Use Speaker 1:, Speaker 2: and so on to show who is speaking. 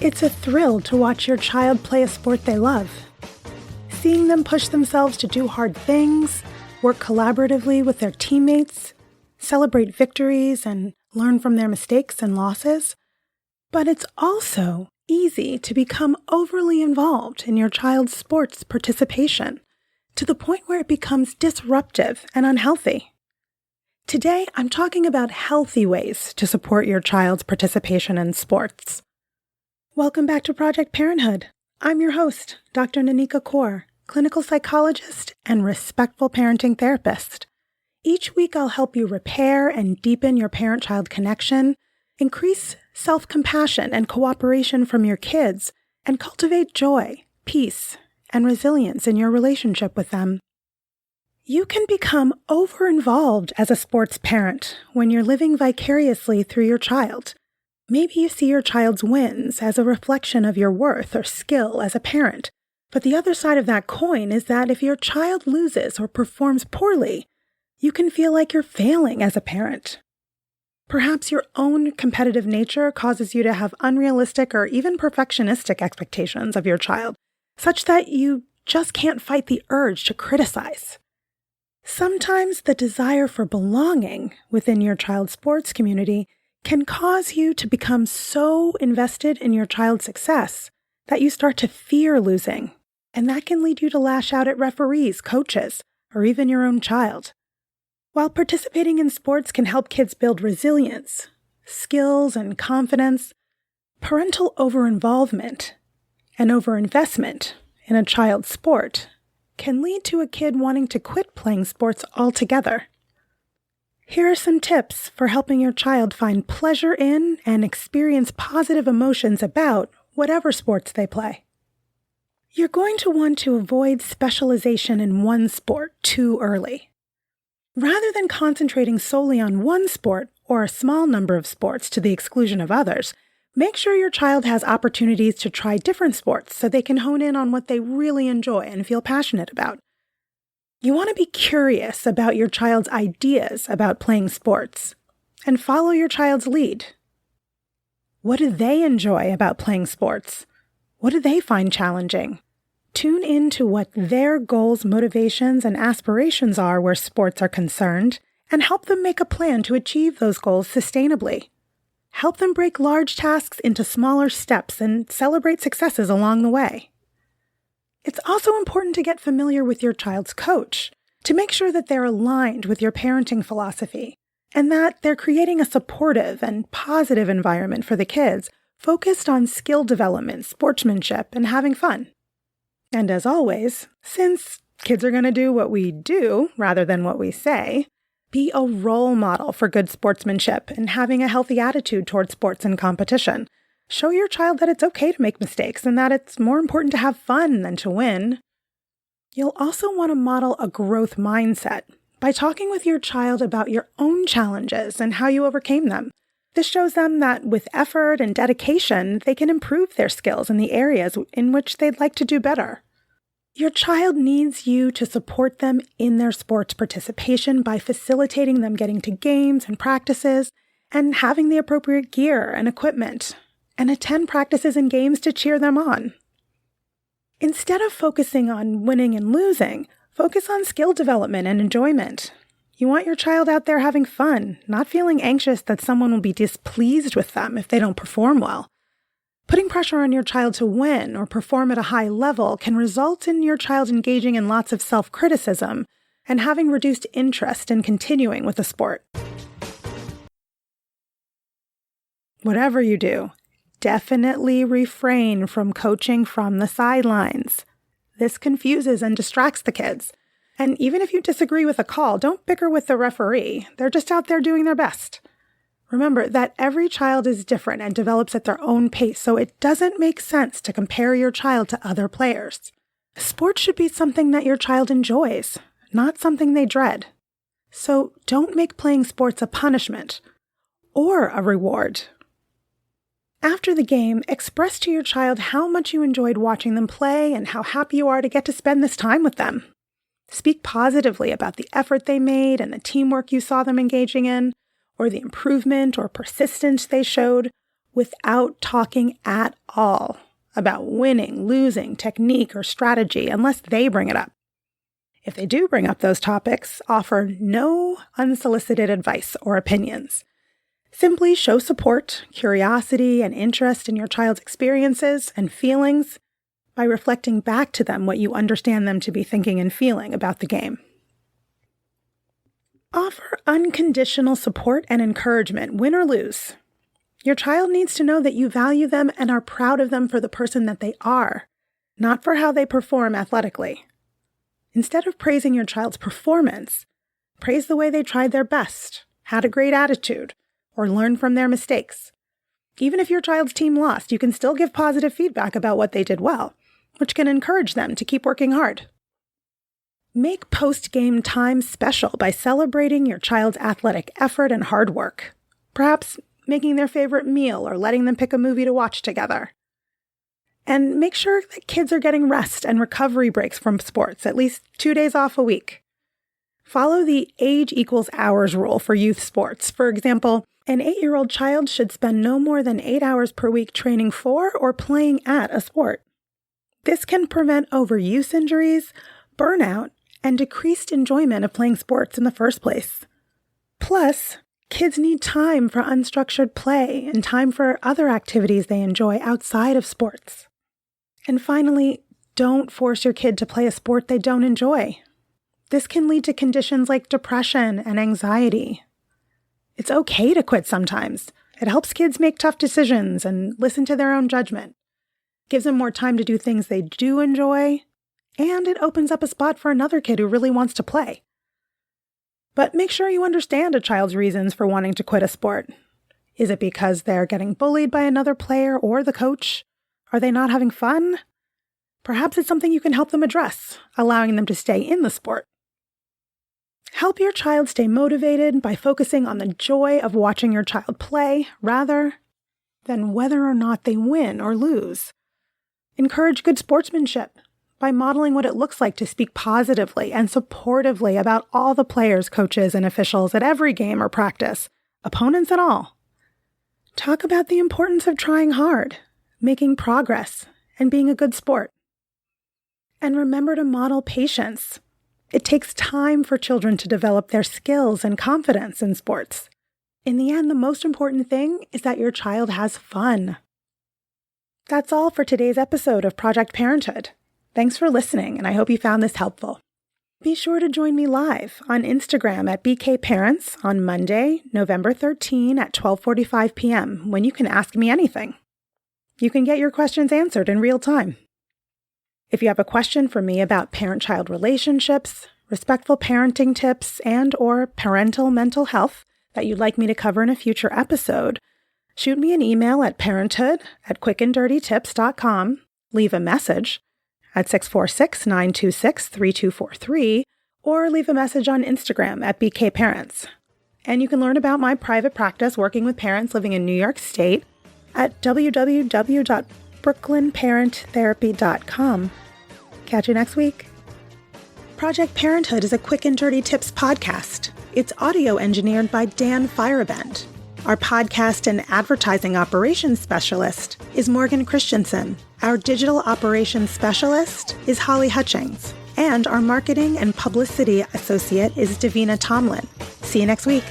Speaker 1: It's a thrill to watch your child play a sport they love. Seeing them push themselves to do hard things, work collaboratively with their teammates, celebrate victories, and learn from their mistakes and losses. But it's also easy to become overly involved in your child's sports participation, to the point where it becomes disruptive and unhealthy. Today, I'm talking about healthy ways to support your child's participation in sports. Welcome back to Project Parenthood. I'm your host, Dr. Nanika, clinical psychologist and respectful parenting therapist. Each week, I'll help you repair and deepen your parent-child connection, increase self-compassion and cooperation from your kids, and cultivate joy, peace, and resilience in your relationship with them. You can become over-involved as a sports parent when you're living vicariously through your child. Maybe you see your child's wins as a reflection of your worth or skill as a parent. But the other side of that coin is that if your child loses or performs poorly, you can feel like you're failing as a parent. Perhaps your own competitive nature causes you to have unrealistic or even perfectionistic expectations of your child, such that you just can't fight the urge to criticize. Sometimes the desire for belonging within your child's sports community can cause you to become so invested in your child's success that you start to fear losing, and that can lead you to lash out at referees, coaches, or even your own child. While participating in sports can help kids build resilience, skills, and confidence, parental over-involvement and over-investment in a child's sport can lead to a kid wanting to quit playing sports altogether. Here are some tips for helping your child find pleasure in and experience positive emotions about whatever sports they play. You're going to want to avoid specialization in one sport too early. Rather than concentrating solely on one sport or a small number of sports to the exclusion of others, make sure your child has opportunities to try different sports so they can hone in on what they really enjoy and feel passionate about. You want to be curious about your child's ideas about playing sports and follow your child's lead. What do they enjoy about playing sports? What do they find challenging? Tune into what their goals, motivations, and aspirations are where sports are concerned, and help them make a plan to achieve those goals sustainably. Help them break large tasks into smaller steps and celebrate successes along the way. It's also important to get familiar with your child's coach to make sure that they're aligned with your parenting philosophy and that they're creating a supportive and positive environment for the kids focused on skill development, sportsmanship, and having fun. And as always, since kids are going to do what we do rather than what we say, be a role model for good sportsmanship and having a healthy attitude toward sports and competition. Show your child that it's okay to make mistakes and that it's more important to have fun than to win. You'll also want to model a growth mindset by talking with your child about your own challenges and how you overcame them. This shows them that with effort and dedication, they can improve their skills in the areas in which they'd like to do better. Your child needs you to support them in their sports participation by facilitating them getting to games and practices and having the appropriate gear and equipment, and attend practices and games to cheer them on. Instead of focusing on winning and losing, focus on skill development and enjoyment. You want your child out there having fun, not feeling anxious that someone will be displeased with them if they don't perform well. Putting pressure on your child to win or perform at a high level can result in your child engaging in lots of self-criticism and having reduced interest in continuing with the sport. Whatever you do, definitely refrain from coaching from the sidelines. This confuses and distracts the kids. And even if you disagree with a call, don't bicker with the referee. They're just out there doing their best. Remember that every child is different and develops at their own pace, so it doesn't make sense to compare your child to other players. Sports should be something that your child enjoys, not something they dread. So don't make playing sports a punishment or a reward. After the game, express to your child how much you enjoyed watching them play and how happy you are to get to spend this time with them. Speak positively about the effort they made and the teamwork you saw them engaging in, or the improvement or persistence they showed, without talking at all about winning, losing, technique, or strategy unless they bring it up. If they do bring up those topics, offer no unsolicited advice or opinions. Simply show support, curiosity, and interest in your child's experiences and feelings by reflecting back to them what you understand them to be thinking and feeling about the game. Offer unconditional support and encouragement, win or lose. Your child needs to know that you value them and are proud of them for the person that they are, not for how they perform athletically. Instead of praising your child's performance, praise the way they tried their best, had a great attitude, or learned from their mistakes. Even if your child's team lost, you can still give positive feedback about what they did well, which can encourage them to keep working hard. Make post-game time special by celebrating your child's athletic effort and hard work, perhaps making their favorite meal or letting them pick a movie to watch together. And make sure that kids are getting rest and recovery breaks from sports, at least 2 days off a week. Follow the age equals hours rule for youth sports. For example, an 8-year-old child should spend no more than 8 hours per week training for or playing at a sport. This can prevent overuse injuries, burnout, and decreased enjoyment of playing sports in the first place. Plus, kids need time for unstructured play and time for other activities they enjoy outside of sports. And finally, don't force your kid to play a sport they don't enjoy. This can lead to conditions like depression and anxiety. It's okay to quit sometimes. It helps kids make tough decisions and listen to their own judgment. Gives them more time to do things they do enjoy, and it opens up a spot for another kid who really wants to play. But make sure you understand a child's reasons for wanting to quit a sport. Is it because they're getting bullied by another player or the coach? Are they not having fun? Perhaps it's something you can help them address, allowing them to stay in the sport. Help your child stay motivated by focusing on the joy of watching your child play rather than whether or not they win or lose. Encourage good sportsmanship by modeling what it looks like to speak positively and supportively about all the players, coaches, and officials at every game or practice, opponents and all. Talk about the importance of trying hard, making progress, and being a good sport. And remember to model patience. It takes time for children to develop their skills and confidence in sports. In the end, the most important thing is that your child has fun. That's all for today's episode of Project Parenthood. Thanks for listening, and I hope you found this helpful. Be sure to join me live on Instagram at BKParents on Monday, November 13 at 12:45 p.m. when you can ask me anything. You can get your questions answered in real time. If you have a question for me about parent-child relationships, respectful parenting tips, and/or parental mental health that you'd like me to cover in a future episode, shoot me an email at parenthood@quickanddirtytips.com, leave a message at 646-926-3243, or leave a message on Instagram at BKParents. And you can learn about my private practice working with parents living in New York State at www.brooklynparenttherapy.com. Catch you next week. Project Parenthood is a Quick and Dirty Tips podcast. It's audio engineered by Dan Firebend. Our podcast and advertising operations specialist is Morgan Christensen. Our digital operations specialist is Holly Hutchings. And our marketing and publicity associate is Davina Tomlin. See you next week.